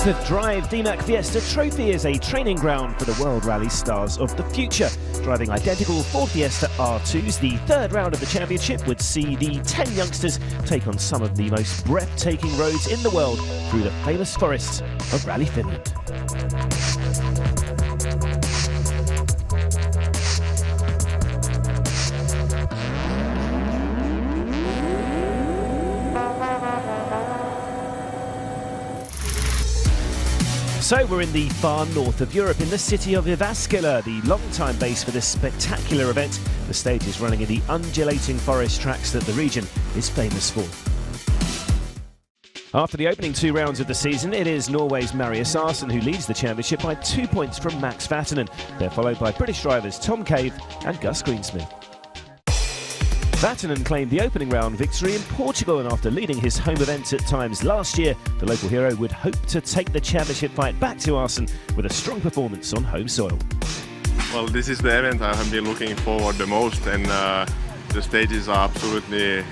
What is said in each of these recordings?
The Drive DMACK Fiesta Trophy is a training ground for the World Rally stars of the future. Driving identical Ford Fiesta R2s, the third round of the championship would see the 10 youngsters take on some of the most breathtaking roads in the world through the famous forests of Rally Finland. So we're in the far north of Europe, in the city of Jyväskylä, the long-time base for this spectacular event. The stage is running in the undulating forest tracks that the region is famous for. After the opening 2 rounds of the season, it is Norway's Marius Arsen who leads the championship by 2 points from Max Vatanen. They're followed by British drivers Tom Cave and Gus Greensmith. Vatanen claimed the opening round victory in Portugal, and after leading his home event at times last year, the local hero would hope to take the championship fight back to Arsen with a strong performance on home soil. Well, this is the event I have been looking forward the most, and the stages are absolutely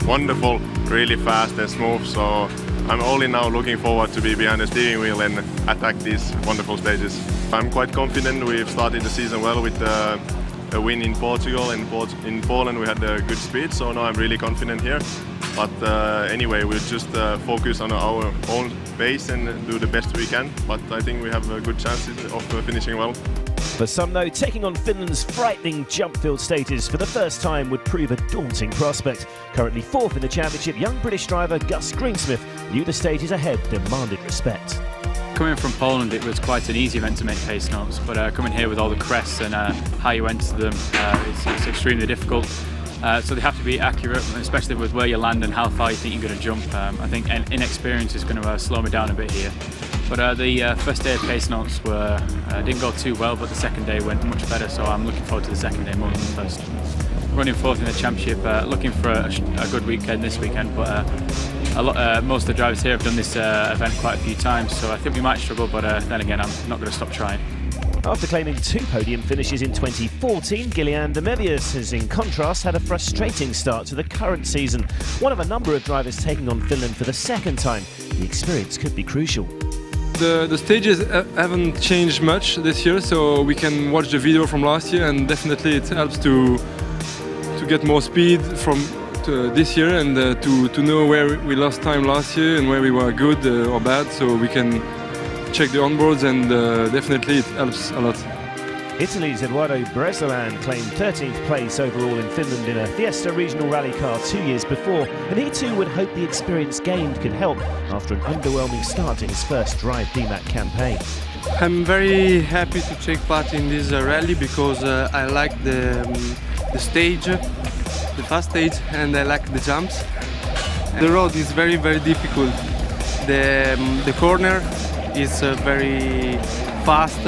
wonderful, really fast and smooth, so I'm only now looking forward to be behind the steering wheel and attack these wonderful stages. I'm quite confident. We've started the season well with a win in Portugal, and in Poland we had a good speed, so now I'm really confident here. But anyway, we'll just focus on our own pace and do the best we can, but I think we have a good chances of finishing well. For some though, taking on Finland's frightening jump-filled stages for the first time would prove a daunting prospect. Currently 4th in the championship, young British driver Gus Greensmith knew the stages ahead demanded respect. Coming from Poland, it was quite an easy event to make pace notes, but coming here with all the crests and how you enter them, it's extremely difficult. So they have to be accurate, especially with where you land and how far you think you're going to jump. I think inexperience is going to slow me down a bit here. But the first day of pace notes didn't go too well, but the second day went much better, so I'm looking forward to the second day more than the first. Running 4th in the championship, looking for a good weekend this weekend, but most of the drivers here have done this event quite a few times, so I think we might struggle, but then again, I'm not going to stop trying. After claiming 2 podium finishes in 2014, Gillian de Mevius has in contrast had a frustrating start to the current season. One of a number of drivers taking on Finland for the second time, the experience could be crucial. The stages haven't changed much this year, so we can watch the video from last year, and definitely it helps to get more speed from this year, and to know where we lost time last year and where we were good or bad, so we can check the onboards, and definitely it helps a lot. Italy's Eduardo Bresolan claimed 13th place overall in Finland in a Fiesta regional rally car 2 years before, and he too would hope the experience gained could help after an underwhelming start to his first Drive DMACK campaign. I'm very happy to take part in this rally because I like the stage, the fast stage, and I like the jumps. The road is very, very difficult. The corner is very fast,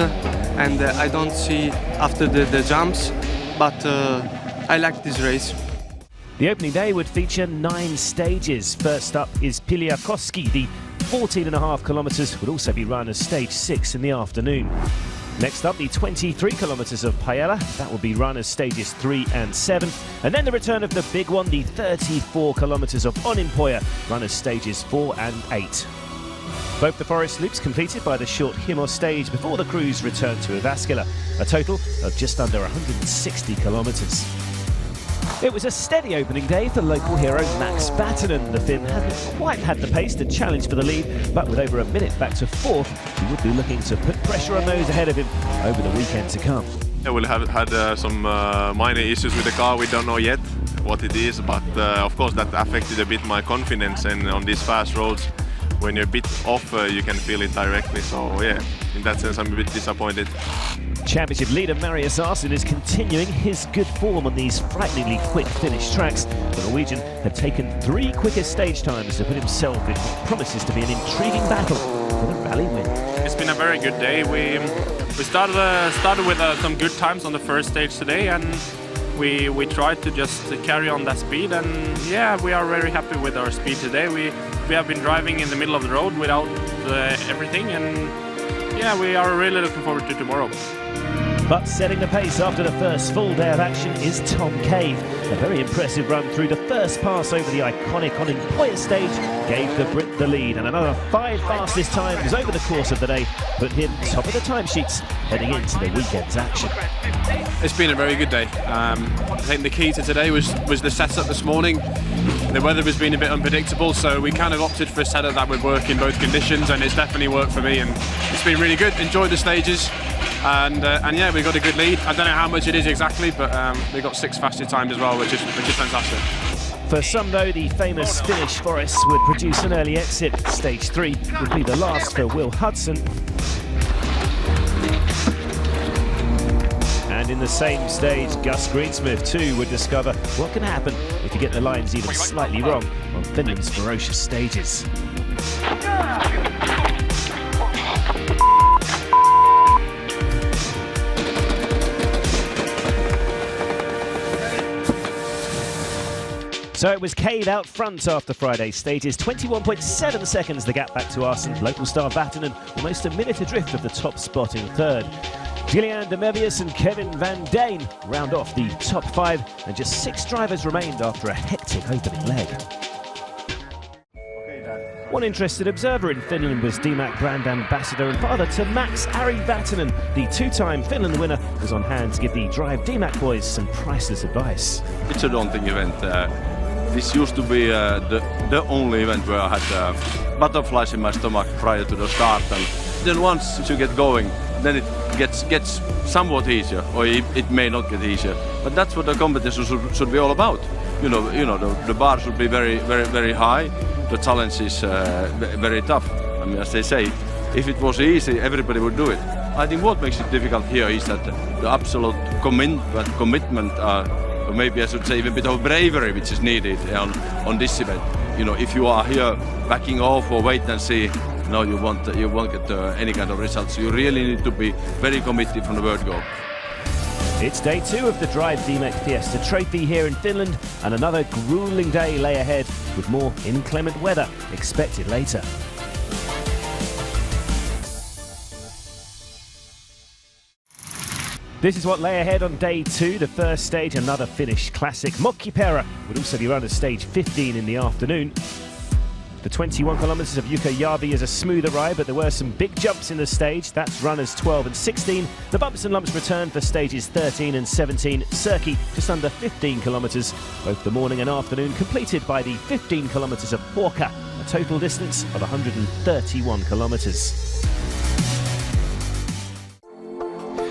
and I don't see after the jumps, but I like this race. The opening day would feature 9 stages. First up is Piliakoski. The 14.5 kilometres would also be run as stage 6 in the afternoon. Next up, the 23 kilometres of Pajala. That will be run as stages 3 and 7. And then the return of the big one, the 34 kilometres of Onimpoja, run as stages 4 and 8. Both the forest loops completed by the short Himo stage before the crews returned to Jyväskylä, a total of just under 160 kilometres. It was a steady opening day for local hero Max Vatanen. The Finn hadn't quite had the pace to challenge for the lead, but with over a minute back to 4th, he would be looking to put pressure on those ahead of him over the weekend to come. Yeah, we'll have had some minor issues with the car. We don't know yet what it is, but of course that affected a bit my confidence, and on these fast roads, when you're a bit off, you can feel it directly. So yeah, in that sense, I'm a bit disappointed. Championship leader Marius Arsen is continuing his good form on these frighteningly quick finish tracks. The Norwegian had taken 3 quicker stage times to put himself in what promises to be an intriguing battle for the rally win. It's been a very good day. We started with some good times on the first stage today, and we tried to just carry on that speed, and yeah, we are very happy with our speed today. We have been driving in the middle of the road without everything, and yeah, we are really looking forward to tomorrow. But setting the pace after the first full day of action is Tom Cave. A very impressive run through the first pass over the iconic Onboard stage gave the Brit the lead, and another 5 fastest times over the course of the day put him top of the timesheets heading into the weekend's action. It's been a very good day. I think the key to today was the setup this morning. The weather has been a bit unpredictable, so we kind of opted for a setup that would work in both conditions, and it's definitely worked for me, and it's been really good. Enjoyed the stages, and yeah, we got a good lead. I don't know how much it is exactly, but we got 6 fastest times as well, which is fantastic. For some though, the famous Finnish forests would produce an early exit. Stage 3 would be the last for Will Hudson. And in the same stage, Gus Greensmith too would discover what can happen if you get the lines even slightly wrong on Finland's ferocious stages. So it was Cade out front after Friday's stages. 21.7 seconds the gap back to Arsene. Local star Vatanen almost a minute adrift of the top spot in third. Gillian de Mevius and Kevin Van Dane round off the top 5, and just 6 drivers remained after a hectic opening leg. One interested observer in Finland was DMACK brand ambassador and father to Max Ari Vatanen. The 2-time Finland winner was on hand to give the Drive DMACK boys some priceless advice. It's a daunting event. This used to be the only event where I had butterflies in my stomach prior to the start, and then once you get going, then it gets somewhat easier, or it may not get easier. But that's what the competition should be all about. You know, the bar should be very, very, very high. The challenge is very tough. I mean, as they say, if it was easy, everybody would do it. I think what makes it difficult here is that the absolute commitment, or maybe I should say even a bit of bravery, which is needed on this event. You know, if you are here backing off or wait and see, no, you won't get any kind of results. You really need to be very committed from the word go. It's day 2 of the Drive DMACK Fiesta Trophy here in Finland, and another grueling day lay ahead with more inclement weather expected later. This is what lay ahead on day 2, the first stage, another Finnish classic. Mokkipera would also be run as stage 15 in the afternoon. The 21 kilometres of Jukka-Järvi is a smoother ride, but there were some big jumps in the stage. That's runners 12 and 16. The bumps and lumps return for stages 13 and 17. Circuit just under 15 kilometres. Both the morning and afternoon completed by the 15 kilometres of Huoka, a total distance of 131 kilometres.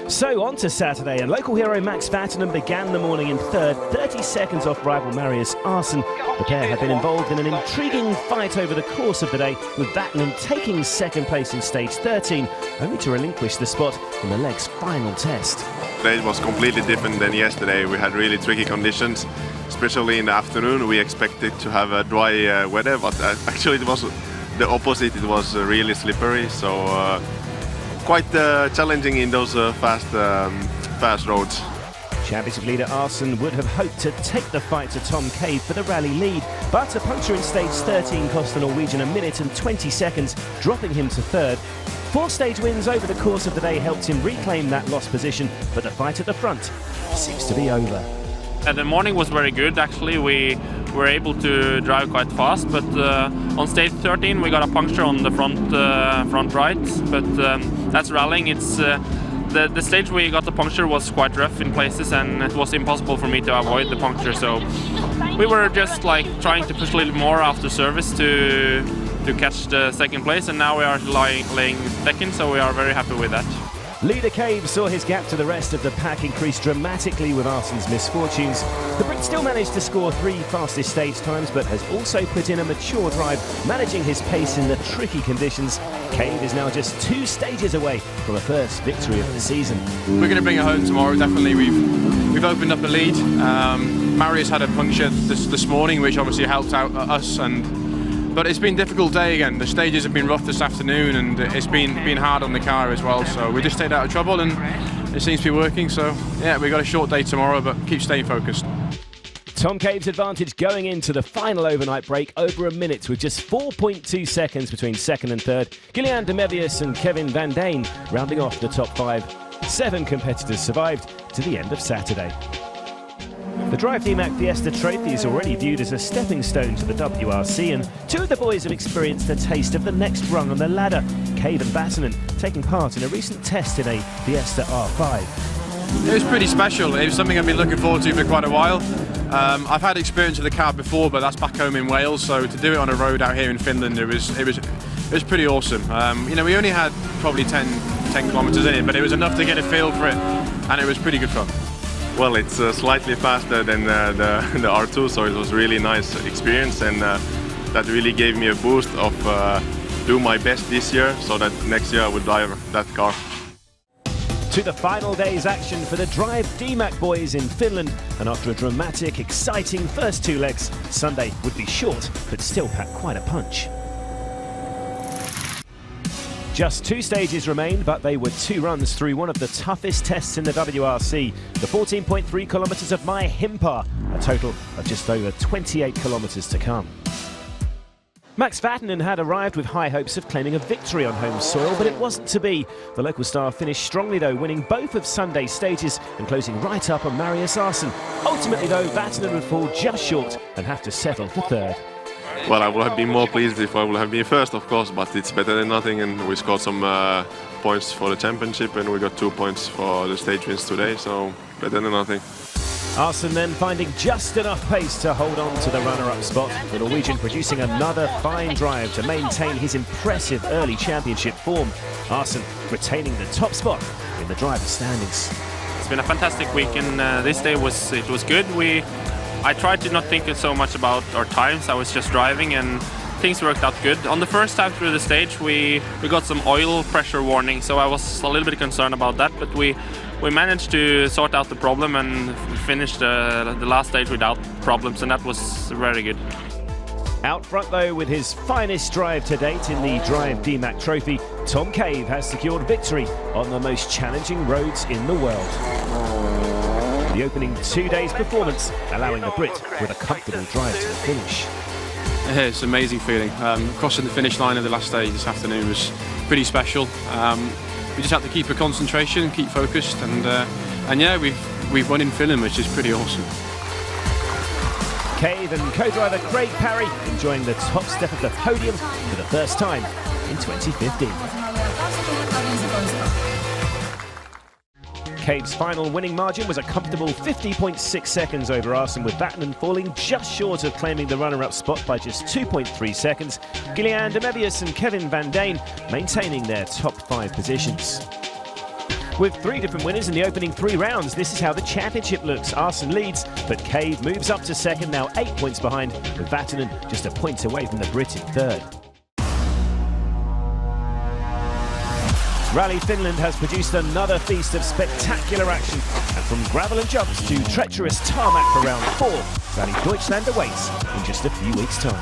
So on to Saturday, and local hero Max Vatanen began the morning in third, 30 seconds off rival Marius Arsene. The pair have been involved in an intriguing fight over the course of the day, with Vatanen taking second place in stage 13, only to relinquish the spot in the leg's final test. Today was completely different than yesterday. We had really tricky conditions, especially in the afternoon. We expected to have a dry weather, but actually it was the opposite. It was really slippery, so quite challenging in those fast roads. Championship leader Arsene would have hoped to take the fight to Tom Cave for the rally lead, but a puncture in stage 13 cost the Norwegian a minute and 20 seconds, dropping him to third. 4 stage wins over the course of the day helped him reclaim that lost position, but the fight at the front seems to be over. The morning was very good, actually. We were able to drive quite fast, but on stage 13 we got a puncture on the front right, but that's rallying. It's the stage we got the puncture was quite rough in places, and it was impossible for me to avoid the puncture, so we were just like trying to push a little more after service to catch the second place, and now we are laying second, so we are very happy with that. Leader Cave saw his gap to the rest of the pack increase dramatically with Arsene's misfortunes. The Brit still managed to score 3 fastest stage times, but has also put in a mature drive, managing his pace in the tricky conditions. Cave is now just 2 stages away from a first victory of the season. We're going to bring it home tomorrow, definitely. We've opened up a lead. Marius had a puncture this morning, which obviously helped out us, but it's been a difficult day again. The stages have been rough this afternoon, and it's been hard on the car as well. So we just stayed out of trouble, and it seems to be working. So yeah, we've got a short day tomorrow, but keep staying focused. Tom Cave's advantage going into the final overnight break, over a minute, with just 4.2 seconds between second and third. Gillian de Mevius and Kevin Van Dane rounding off the top 5. 7 competitors survived to the end of Saturday. The Drive DMACK Fiesta trophy is already viewed as a stepping stone to the WRC, and two of the boys have experienced a taste of the next rung on the ladder. Cave and Vatanen taking part in a recent test in a Fiesta R5. It was pretty special. It was something I've been looking forward to for quite a while. I've had experience with the car before, but that's back home in Wales. So to do it on a road out here in Finland, it was pretty awesome. You know, we only had probably 10 kilometers in it, but it was enough to get a feel for it, and it was pretty good fun. Well, it's slightly faster than the R2, so it was really nice experience, and that really gave me a boost of do my best this year, so that next year I would drive that car. To the final day's action for the Drive DMACK boys in Finland, and after a dramatic, exciting first two legs, Sunday would be short, but still pack quite a punch. Just two stages remained, but they were two runs through one of the toughest tests in the WRC, the 14.3 kilometres of My Himpar, a total of just over 28 kilometres to come. Max Vatanen had arrived with high hopes of claiming a victory on home soil, but it wasn't to be. The local star finished strongly though, winning both of Sunday's stages and closing right up on Marius Arsen. Ultimately though, Vatanen would fall just short and have to settle for third. Well, I would have been more pleased if I would have been first, of course, but it's better than nothing, and we scored some points for the championship, and we got 2 points for the stage wins today, so better than nothing. Arsen then finding just enough pace to hold on to the runner-up spot. The Norwegian producing another fine drive to maintain his impressive early championship form. Arsen retaining the top spot in the driver standings. It's been a fantastic week, and this day was good. I tried to not think so much about our times. I was just driving, and things worked out good. On the first time through the stage, we got some oil pressure warning, so I was a little bit concerned about that, but we managed to sort out the problem and finished the last stage without problems, and that was very good. Out front though, with his finest drive to date in the Drive DMACK trophy, Tom Cave has secured victory on the most challenging roads in the world. The opening 2 days performance allowing the Brit with a comfortable drive to the finish. Yeah, it's an amazing feeling. Crossing the finish line of the last stage this afternoon was pretty special. We just had to keep a concentration and keep focused, and yeah, we've won in Finland, which is pretty awesome. Cave and co-driver Craig Parry enjoying the top step of the podium for the first time in 2015. Cave's final winning margin was a comfortable 50.6 seconds over Arsen, with Vatanen falling just short of claiming the runner-up spot by just 2.3 seconds. Gillian de Mebius and Kevin Van Dane maintaining their top 5 positions. With 3 different winners in the opening 3 rounds, this is how the championship looks. Arsen leads, but Cave moves up to second, now 8 points behind, with Vatanen just a point away from the Brit in third. Rally Finland has produced another feast of spectacular action, and from gravel and jumps to treacherous tarmac for round 4, Rally Deutschland awaits in just a few weeks' time.